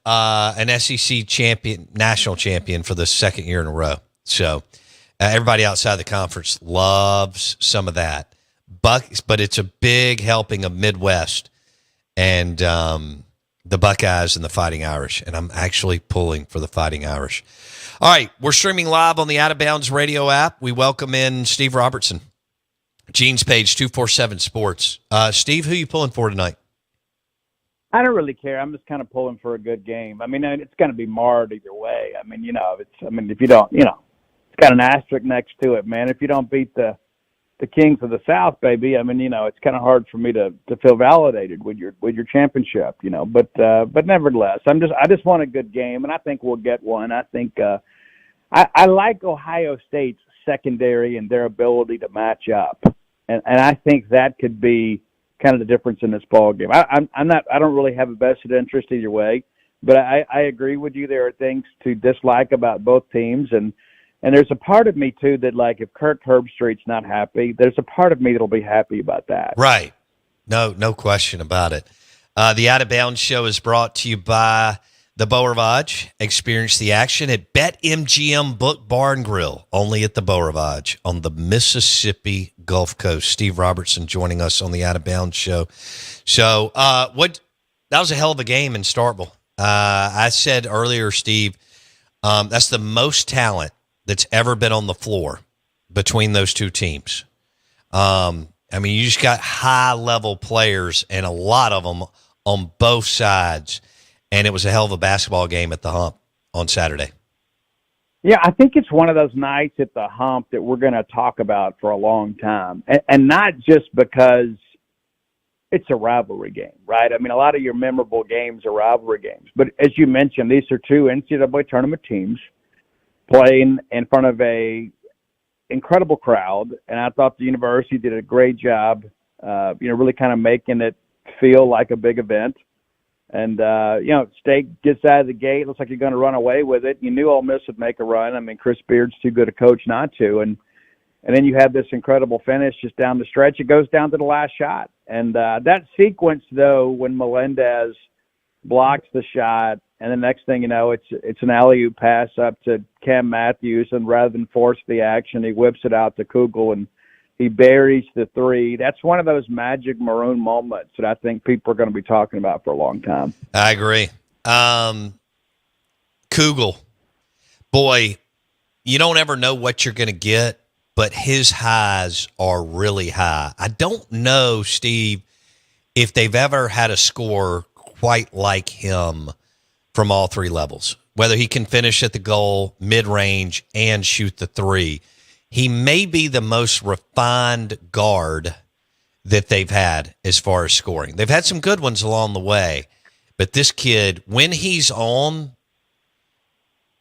an SEC champion, national champion for the second year in a row. So everybody outside the conference loves some of that. But it's a big helping of Midwest and the Buckeyes and the Fighting Irish. And I'm actually pulling for the Fighting Irish. All right, we're streaming live on the Out of Bounds radio app. We welcome in Steve Robertson, Gene's Page 247 Sports. Steve, who are you pulling for tonight? I don't really care. I'm just kind of pulling for a good game. I mean, it's going to be marred either way. I mean, if you don't, it's got an asterisk next to it, man. If you don't beat the Kings of the South, baby, I mean, it's kind of hard for me to feel validated with your championship, but nevertheless, I just want a good game, and I think we'll get one. I think I like Ohio State's secondary and their ability to match up, and I think that could be kind of the difference in this ball game. I don't really have a vested interest either way, but I agree with you. There are things to dislike about both teams, and there's a part of me too that, like, if Kirk Herbstreit's not happy, there's a part of me that'll be happy about that. Right. No question about it. The Out of Bounds show is brought to you by the Beau Rivage. Experience the action at BetMGM Book Bar and Grill, only at the Beau Rivage on the Mississippi Gulf Coast. Steve Robertson joining us on the Out of Bounds show. So, that was a hell of a game in Starkville. I said earlier, Steve, that's the most talent that's ever been on the floor between those two teams. I mean, you just got high-level players, and a lot of them on both sides, and it was a hell of a basketball game at the Hump on Saturday. Yeah, I think it's one of those nights at the Hump that we're going to talk about for a long time, and not just because it's a rivalry game, right? I mean, a lot of your memorable games are rivalry games, but as you mentioned, these are two NCAA tournament teams playing in front of a incredible crowd, and I thought the university did a great job, really kind of making it feel like a big event. And, State gets out of the gate, looks like you're going to run away with it. You knew Ole Miss would make a run. I mean, Chris Beard's too good a coach not to. And then you have this incredible finish just down the stretch. It goes down to the last shot. And that sequence, though, when Melendez blocks the shot, and the next thing you know, it's an alley-oop pass up to Cam Matthews, and rather than force the action, he whips it out to Kugel, and he buries the three. That's one of those magic maroon moments that I think people are going to be talking about for a long time. I agree. Kugel, boy, you don't ever know what you're going to get, but his highs are really high. I don't know, Steve, if they've ever had a score quite like him from all three levels, whether he can finish at the goal, mid-range, and shoot the three. He may be the most refined guard that they've had as far as scoring. They've had some good ones along the way, but this kid, when he's on,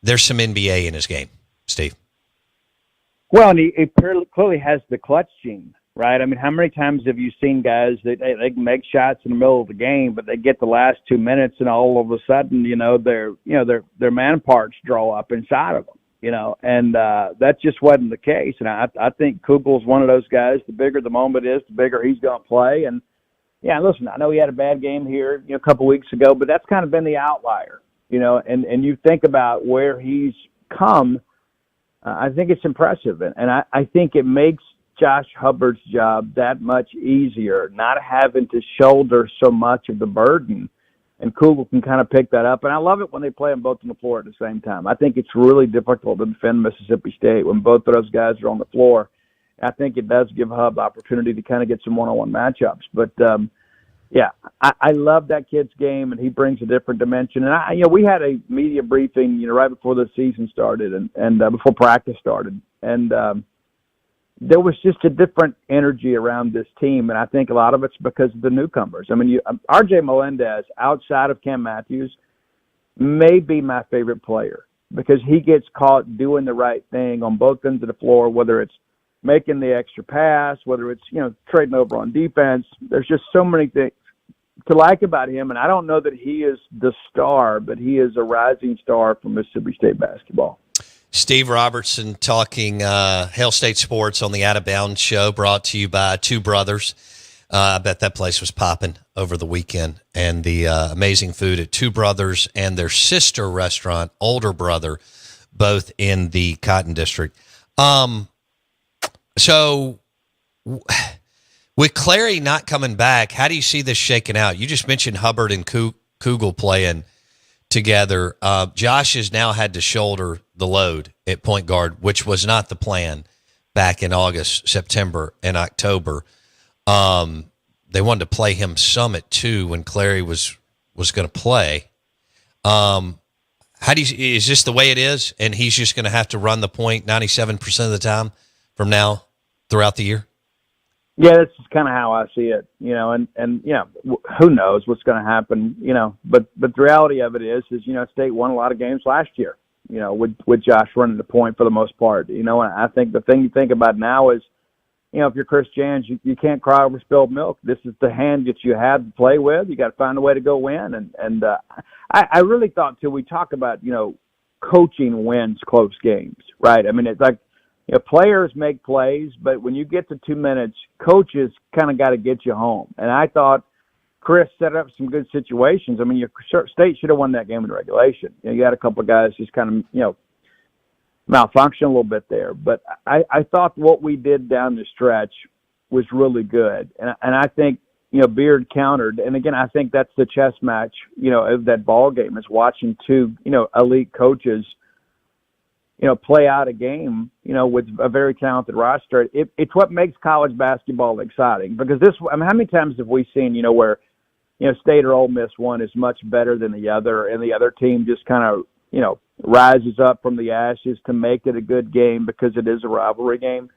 there's some NBA in his game, Steve. Well, and he clearly has the clutch gene, right? I mean, how many times have you seen guys that they can make shots in the middle of the game, but they get the last 2 minutes, and all of a sudden, their man parts draw up inside of them. And that just wasn't the case. And I think Kugel's one of those guys. The bigger the moment is, the bigger he's going to play. And, yeah, listen, I know he had a bad game here a couple weeks ago, but that's kind of been the outlier, and you think about where he's come, I think it's impressive. And I think it makes Josh Hubbard's job that much easier, not having to shoulder so much of the burden. And Kugel can kind of pick that up. And I love it when they play them both on the floor at the same time. I think it's really difficult to defend Mississippi State when both of those guys are on the floor. I think it does give Hub the opportunity to kind of get some one-on-one matchups. But, I love that kid's game, and he brings a different dimension. And, we had a media briefing, right before the season started and before practice started. And there was just a different energy around this team, and I think a lot of it's because of the newcomers. I mean, R.J. Melendez, outside of Cam Matthews, may be my favorite player because he gets caught doing the right thing on both ends of the floor, whether it's making the extra pass, whether it's, trading over on defense. There's just so many things to like about him, and I don't know that he is the star, but he is a rising star for Mississippi State basketball. Steve Robertson talking Hail State Sports on the Out of Bounds show, brought to you by two brothers, I bet that place was popping over the weekend. And the amazing food at Two Brothers and their sister restaurant, Older Brother, both in the Cotton District. So with Clary not coming back, how do you see this shaking out? You just mentioned Hubbard and Kugel playing together. Josh has now had to shoulder the load at point guard, which was not the plan back in August, September, and October. They wanted to play him some at 2 when Clary was going to play. Is this the way it is? And he's just going to have to run the point 97% of the time from now throughout the year? Yeah, that's just kind of how I see it, and who knows what's going to happen, but the reality of it is, State won a lot of games last year, with Josh running the point for the most part, and I think the thing you think about now is, if you're Chris Jans, you can't cry over spilled milk. This is the hand that you have to play with. You got to find a way to go win. And I really thought, too, we talk about, coaching wins close games, right? I mean, it's like, players make plays, but when you get to 2 minutes, coaches kind of got to get you home. And I thought Chris set up some good situations. I mean, your State should have won that game in regulation. You had a couple of guys just kind of, malfunction a little bit there. But I thought what we did down the stretch was really good. And I think, Beard countered. And, again, I think that's the chess match, of that ball game is watching two, elite coaches, play out a game, with a very talented roster. It's what makes college basketball exciting because how many times have we seen, where, State or Ole Miss one is much better than the other and the other team just kind of, rises up from the ashes to make it a good game because it is a rivalry game.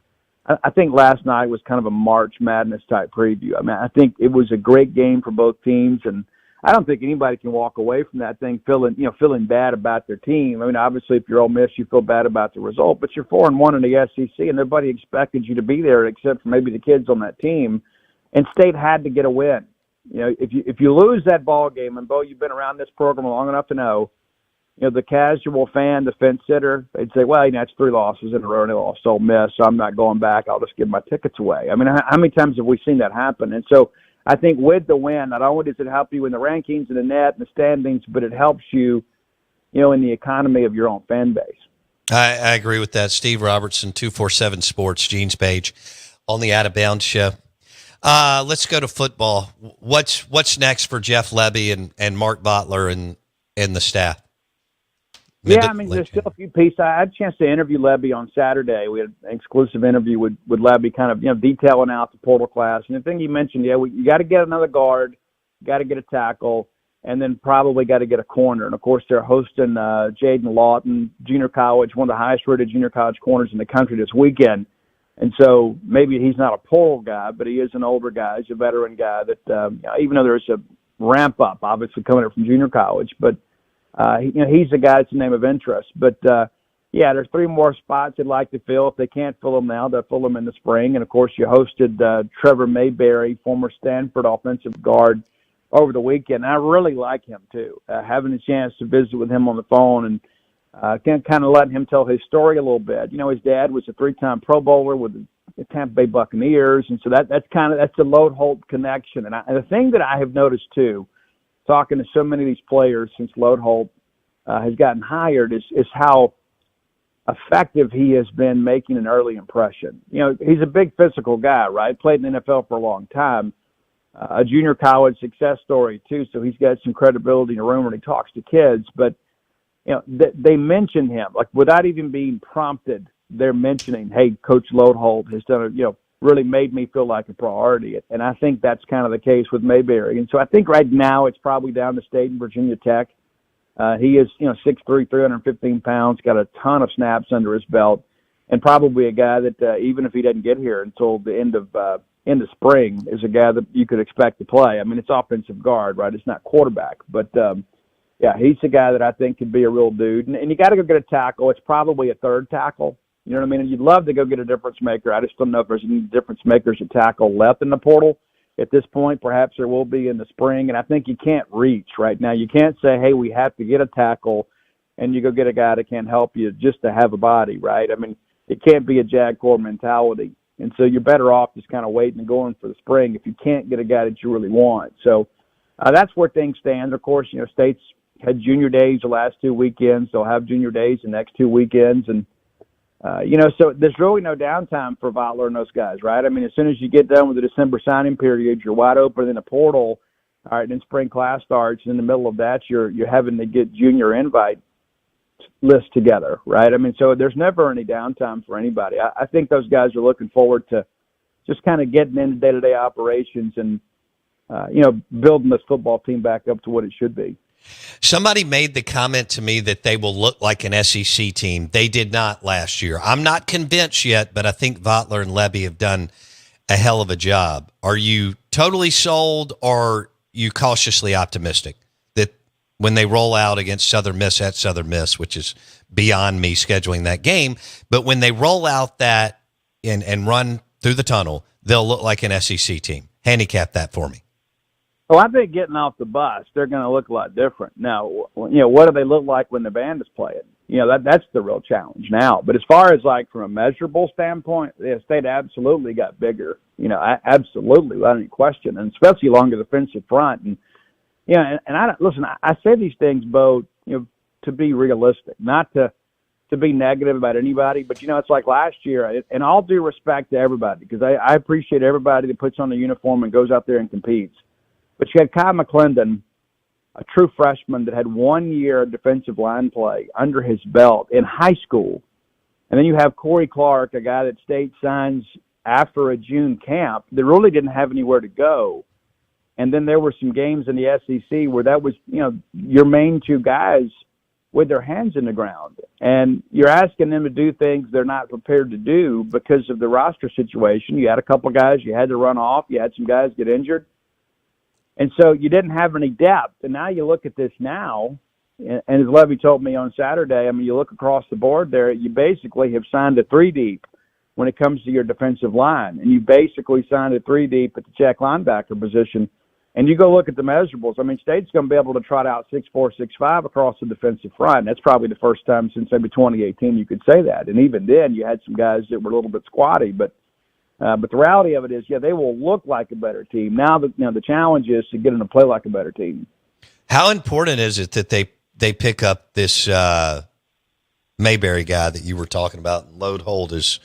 I think last night was kind of a March Madness type preview. I mean, I think it was a great game for both teams, and I don't think anybody can walk away from that thing feeling bad about their team. I mean, obviously, if you're Ole Miss, you feel bad about the result, but you're 4-1 in the SEC, and nobody expected you to be there except for maybe the kids on that team. And State had to get a win. If you lose that ball game, and Bo, you've been around this program long enough to know, the casual fan, the fence sitter, they'd say, well, that's 3 losses in a row and they lost Ole Miss, so I'm not going back. I'll just give my tickets away. I mean, how many times have we seen that happen? And so I think with the win, not only does it help you in the rankings and the net and the standings, but it helps you, in the economy of your own fan base. I agree with that. Steve Robertson, 247 Sports, Gene's page on the Out of Bounds show. Let's go to football. What's next for Jeff Lebby and Mark Butler and the staff? Yeah, I mean, there's still a few pieces. I had a chance to interview Lebby on Saturday. We had an exclusive interview with Lebby, kind of, detailing out the portal class. And the thing you mentioned, you got to get another guard, got to get a tackle, and then probably got to get a corner. And, of course, they're hosting Jaden Lawton, junior college, one of the highest-rated junior college corners in the country this weekend. And so maybe he's not a portal guy, but he is an older guy. He's a veteran guy that, even though there's a ramp-up, obviously, coming up from junior college, but he's the guy that's a name of interest. But, there's 3 more spots they'd like to fill. If they can't fill them now, they'll fill them in the spring. And, of course, you hosted Trevor Mayberry, former Stanford offensive guard, over the weekend. I really like him, too. Having a chance to visit with him on the phone and kind of letting him tell his story a little bit. His dad was a 3-time Pro Bowler with the Tampa Bay Buccaneers, and so that's the Lode Holt connection. And the thing that I have noticed, too, talking to so many of these players since Lode Holt has gotten hired is how effective he has been making an early impression. He's a big physical guy, right? Played in the NFL for a long time. A junior college success story, too, so he's got some credibility in the room when he talks to kids. But, they mention him, like without even being prompted, they're mentioning, hey, Coach Lode Holt has done really made me feel like a priority. And I think that's kind of the case with Mayberry. And so I think right now it's probably down to State and Virginia Tech. He is, 6'3", 315 pounds, got a ton of snaps under his belt, and probably a guy that even if he doesn't get here until the end of spring, is a guy that you could expect to play. I mean, it's offensive guard, right? It's not quarterback. But, he's a guy that I think could be a real dude. And you got to go get a tackle. It's probably a third tackle. You know what I mean? And you'd love to go get a difference maker. I just don't know if there's any difference makers at tackle left in the portal at this point. Perhaps there will be in the spring. And I think you can't reach right now. You can't say, hey, we have to get a tackle, and you go get a guy that can't help you just to have a body, right? I mean, it can't be a JAG Corps mentality, And so you're better off just kind of waiting and going for the spring if you can't get a guy that you really want. So that's where things stand. Of course, State's had junior days the last 2 weekends. They'll have junior days the next 2 weekends. And, so there's really no downtime for Votler and those guys, right? I mean, as soon as you get done with the December signing period, you're wide open in the portal. All right, then spring class starts. And in the middle of that, you're having to get junior invite lists together, right? I mean, so there's never any downtime for anybody. I think those guys are looking forward to just kind of getting into day-to-day operations and, building this football team back up to what it should be. Somebody made the comment to me that they will look like an SEC team. They did not last year. I'm not convinced yet, but I think Votler and Levy have done a hell of a job. Are you totally sold, or are you cautiously optimistic that when they roll out against Southern Miss at Southern Miss, which is beyond me scheduling that game, but when they roll out that and run through the tunnel, they'll look like an SEC team? Handicap that for me. Well, I think getting off the bus, they're going to look a lot different. Now, what do they look like when the band is playing? That's the real challenge now. But as far as like from a measurable standpoint, the State absolutely got bigger. Absolutely, without any question, and especially along the defensive front. And I say these things, Bo, to be realistic, not to be negative about anybody. But it's like last year, and all due respect to everybody, because I appreciate everybody that puts on the uniform and goes out there and competes. But you had Kyle McClendon, a true freshman that had 1 year defensive line play under his belt in high school. And then you have Corey Clark, a guy that State signs after a June camp that really didn't have anywhere to go. And then there were some games in the SEC where that was, your main two guys with their hands in the ground. And you're asking them to do things they're not prepared to do because of the roster situation. You had a couple guys you had to run off. You had some guys get injured. And so you didn't have any depth. And now you look at this now, and as Levy told me on Saturday, I mean, you look across the board there, you basically have signed a 3-deep when it comes to your defensive line. And you basically signed a 3-deep at the check linebacker position. And you go look at the measurables. I mean, State's going to be able to trot out 6'4", 6'5" across the defensive front. That's probably the first time since maybe 2018 you could say that. And even then, you had some guys that were a little bit squatty. But the reality of it is, they will look like a better team. Now, the challenge is to get them to play like a better team. How important is it that they pick up this Mayberry guy that you were talking about? Load Holt is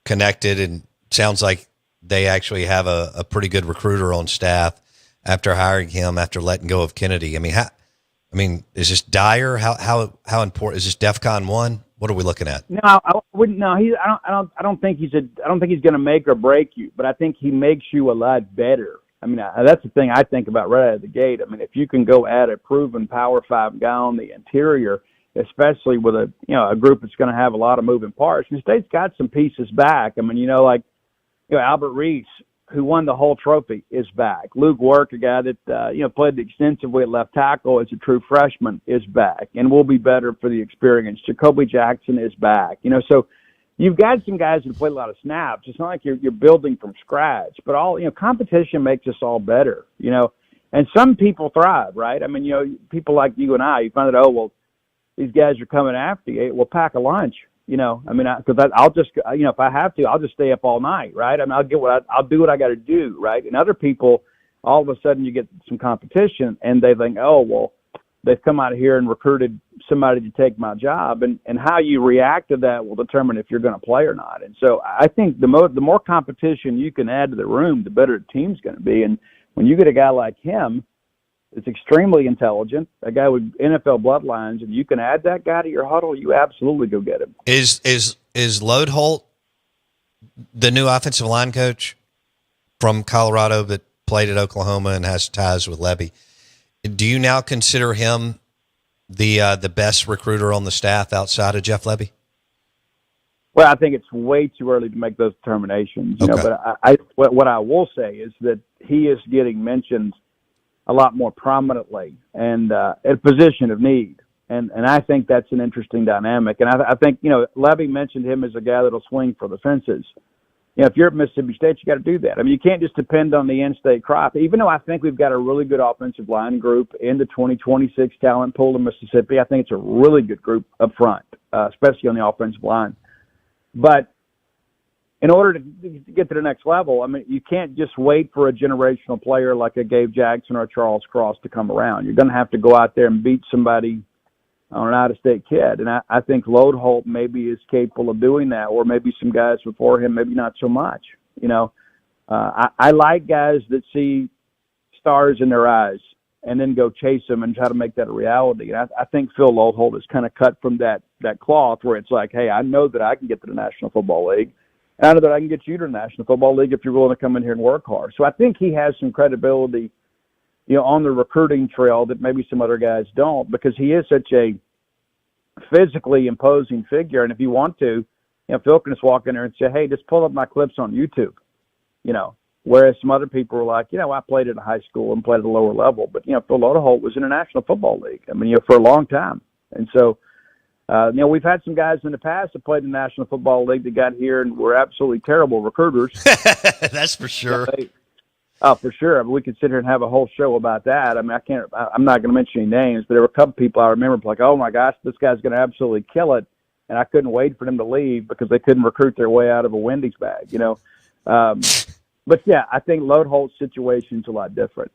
connected, and sounds like they actually have a pretty good recruiter on staff after hiring him, after letting go of Kennedy. I mean, is this dire? How important is this? DEFCON 1? What are we looking at? No, I wouldn't. No, I don't think he's going to make or break you, but I think he makes you a lot better. I mean, that's the thing I think about right out of the gate. I mean, if you can go add a proven Power 5 guy on the interior, especially with a group that's going to have a lot of moving parts, and the State's got some pieces back. I mean, Albert Reese, who won the whole trophy, is back. Luke Work, a guy that played extensively at left tackle as a true freshman, is back and will be better for the experience. Jacoby Jackson is back. So you've got some guys who play a lot of snaps. It's not like you're building from scratch, but competition makes us all better. And some people thrive, right? I mean, people like you and I, you find that these guys are coming after you. Well, pack a lunch. Because I'll just, if I have to, I'll just stay up all night, right? I mean, I'll do what I got to do, right? And other people, all of a sudden, you get some competition, and they think, they've come out here and recruited somebody to take my job, and how you react to that will determine if you're going to play or not. And so I think the more competition you can add to the room, the better the team's going to be. And when you get a guy like him, it's extremely intelligent, a guy with NFL bloodlines, and you can add that guy to your huddle, you absolutely go get him. Is Load Holt the new offensive line coach from Colorado that played at Oklahoma and has ties with Levy? Do you now consider him the best recruiter on the staff outside of Jeff Levy? Well, I think it's way too early to make those determinations. But what I will say is that he is getting mentioned a lot more prominently and at a position of need. And I think that's an interesting dynamic. And I think, Levy mentioned him as a guy that'll swing for the fences. If you're at Mississippi State, you got to do that. I mean, you can't just depend on the in-state crop. Even though I think we've got a really good offensive line group in the 2026 talent pool in Mississippi, I think it's a really good group up front, especially on the offensive line. But in order to get to the next level, I mean, you can't just wait for a generational player like a Gabe Jackson or a Charles Cross to come around. You're going to have to go out there and beat somebody on an out-of-state kid. And I think Lodeholt maybe is capable of doing that, or maybe some guys before him, maybe not so much. I like guys that see stars in their eyes and then go chase them and try to make that a reality. And I think Phil Lodeholt is kind of cut from that cloth where it's like, hey, I know that I can get to the National Football League. And I know that I can get you to the National Football League if you're willing to come in here and work hard. So I think he has some credibility, on the recruiting trail that maybe some other guys don't, because he is such a physically imposing figure. And if you want to, Phil can just walk in there and say, hey, just pull up my clips on YouTube, whereas some other people were like, I played at a high school and played at a lower level. But, Phil Lodeholt was in the National Football League. I mean, for a long time. And so, we've had some guys in the past that played in the National Football League that got here and were absolutely terrible recruiters. That's for sure. For sure. I mean, we could sit here and have a whole show about that. I mean, I'm not going to mention any names, but there were a couple people I remember like, oh my gosh, this guy's going to absolutely kill it. And I couldn't wait for them to leave because they couldn't recruit their way out of a Wendy's bag, But yeah, I think Lodeholt's situation's a lot different.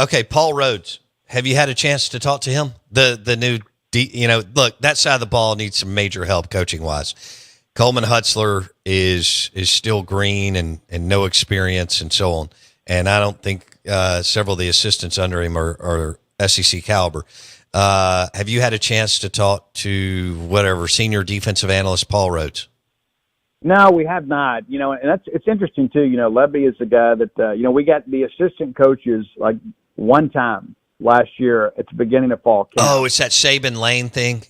Okay. Paul Rhodes. Have you had a chance to talk to him? The new, look, that side of the ball needs some major help coaching wise. Coleman Hutzler is still green and no experience and so on. And I don't think several of the assistants under him are SEC caliber. Have you had a chance to talk to whatever senior defensive analyst Paul Rhodes? No, we have not. And it's interesting too. Levy is the guy that we got the assistant coaches like one time last year at the beginning of fall camp. Oh, it's that Saban Lane thing?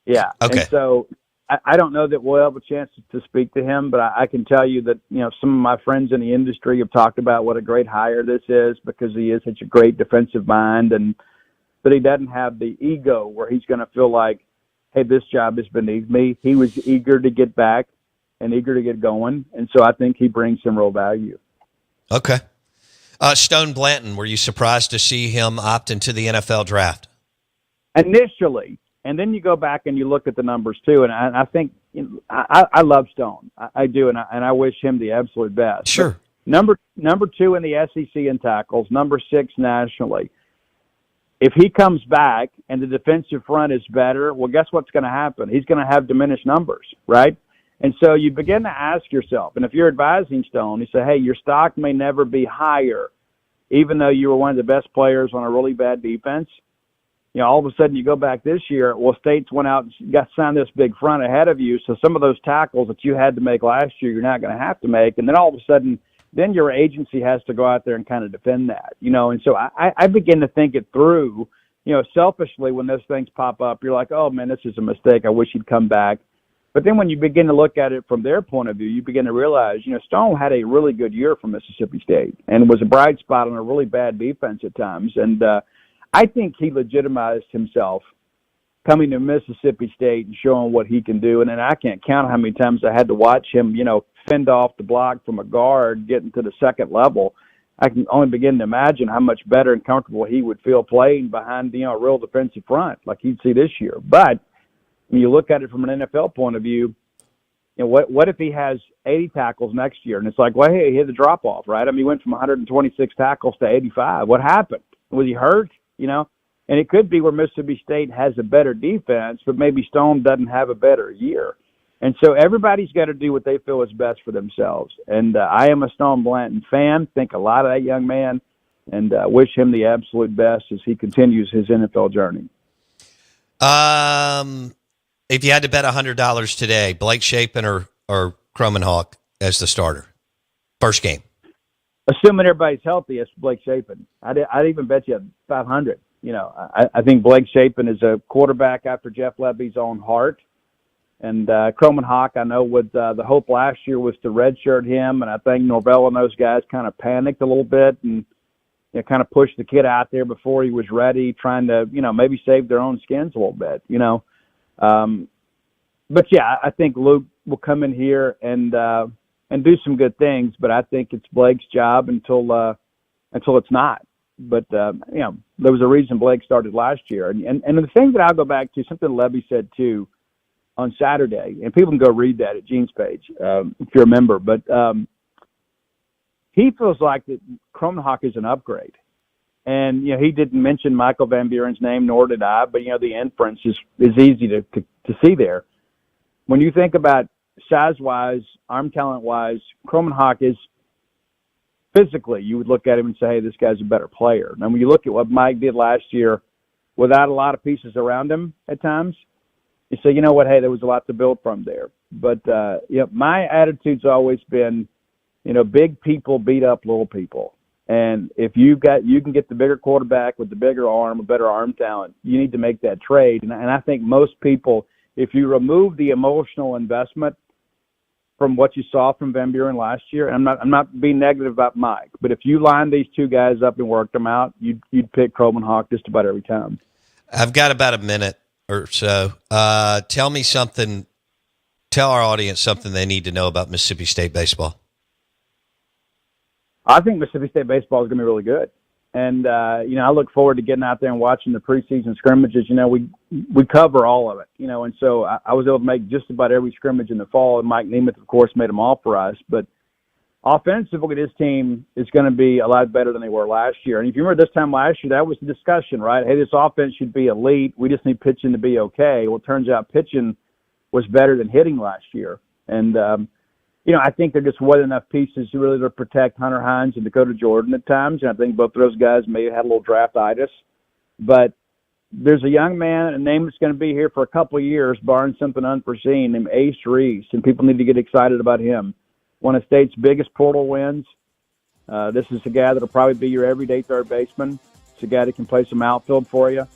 Yeah. Okay. And so I don't know that we'll have a chance to speak to him, but I can tell you that, some of my friends in the industry have talked about what a great hire this is because he is such a great defensive mind, and but he doesn't have the ego where he's going to feel like, hey, this job is beneath me. He was eager to get back and eager to get going, and so I think he brings some real value. Okay. Stone Blanton, were you surprised to see him opt into the NFL draft? Initially, and then you go back and you look at the numbers too, and I think I love Stone. I do, and I wish him the absolute best. Sure. But number 2 in the SEC in tackles, number 6 nationally. If he comes back and the defensive front is better, well, guess what's going to happen? He's going to have diminished numbers, right? And so you begin to ask yourself, and if you're advising Stone, you say, hey, your stock may never be higher, even though you were one of the best players on a really bad defense. All of a sudden you go back this year, well, States went out and got signed this big front ahead of you, so some of those tackles that you had to make last year, you're not going to have to make. And then all of a sudden, then your agency has to go out there and kind of defend that, And so I begin to think it through, selfishly when those things pop up, you're like, oh, man, this is a mistake. I wish he'd come back. But then when you begin to look at it from their point of view, you begin to realize, Stone had a really good year for Mississippi State and was a bright spot on a really bad defense at times. And I think he legitimized himself coming to Mississippi State and showing what he can do. And then I can't count how many times I had to watch him, fend off the block from a guard getting to the second level. I can only begin to imagine how much better and comfortable he would feel playing behind, a real defensive front like he'd see this year. But when you look at it from an NFL point of view, what if he has 80 tackles next year? And it's like, well, hey, he had the drop-off, right? I mean, he went from 126 tackles to 85. What happened? Was he hurt? And it could be where Mississippi State has a better defense, but maybe Stone doesn't have a better year. And so everybody's got to do what they feel is best for themselves. And I am a Stone Blanton fan, think a lot of that young man, and wish him the absolute best as he continues his NFL journey. If you had to bet $100 today, Blake Shapen or Cromenhawk as the starter, first game. Assuming everybody's healthy, it's Blake Shapen. I'd even bet you 500. I think Blake Shapen is a quarterback after Jeff Levy's own heart. And Cromenhawk, I know with the hope last year was to redshirt him, and I think Norvell and those guys kind of panicked a little bit and kind of pushed the kid out there before he was ready, trying to maybe save their own skins a little bit. But yeah, I think Luke will come in here and do some good things, but I think it's Blake's job until it's not. But there was a reason Blake started last year, and the thing that I'll go back to, something Levy said too, on Saturday, and people can go read that at Gene's page if you're a member. But he feels like that Kromenhoek is an upgrade. And, he didn't mention Michael Van Buren's name, nor did I, but, the inference is easy to see there. When you think about size-wise, arm talent-wise, Kromenhoek is physically, you would look at him and say, hey, this guy's a better player. Now, when you look at what Mike did last year without a lot of pieces around him at times, you say, you know what, hey, there was a lot to build from there. But, my attitude's always been, big people beat up little people. And if you can get the bigger quarterback with the bigger arm, a better arm talent, you need to make that trade. And I think most people, if you remove the emotional investment from what you saw from Van Buren last year, and I'm not being negative about Mike, but if you line these two guys up and worked them out, you'd pick Kromenhoek just about every time. I've got about a minute or so. Tell me something. Tell our audience something they need to know about Mississippi State baseball. I think Mississippi State baseball is going to be really good. And, I look forward to getting out there and watching the preseason scrimmages. We cover all of it, and so I was able to make just about every scrimmage in the fall. And Mike Nemeth, of course, made them all for us. But offensively, this team is going to be a lot better than they were last year. And if you remember this time last year, that was the discussion, right? Hey, this offense should be elite. We just need pitching to be okay. Well, it turns out pitching was better than hitting last year. And, I think they're just with enough pieces to really protect Hunter Hines and Dakota Jordan at times. And I think both of those guys may have had a little draftitis. But there's a young man, a name that's going to be here for a couple of years, barring something unforeseen, named Ace Reese. And people need to get excited about him. One of State's biggest portal wins. This is a guy that'll probably be your everyday third baseman. It's a guy that can play some outfield for you.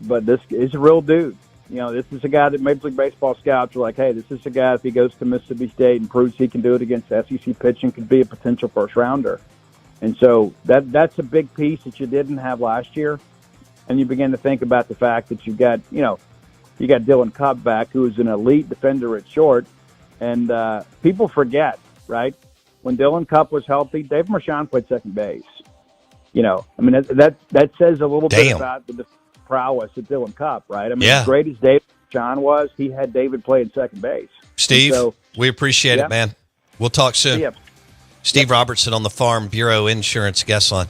But this is a real dude. This is a guy that Major League Baseball scouts are like, hey, this is a guy, if he goes to Mississippi State and proves he can do it against SEC pitching, could be a potential first-rounder. And so that's a big piece that you didn't have last year. And you begin to think about the fact that you got Dylan Cupp back, who is an elite defender at short. And people forget, right? When Dylan Cupp was healthy, Dave Marchand played second base. That says a little bit about the prowess of Dylan Cupp, right? As great as David John was, he had David playing second base. Steve, we appreciate it, man. We'll talk soon. Steve Robertson on the Farm Bureau Insurance guest line.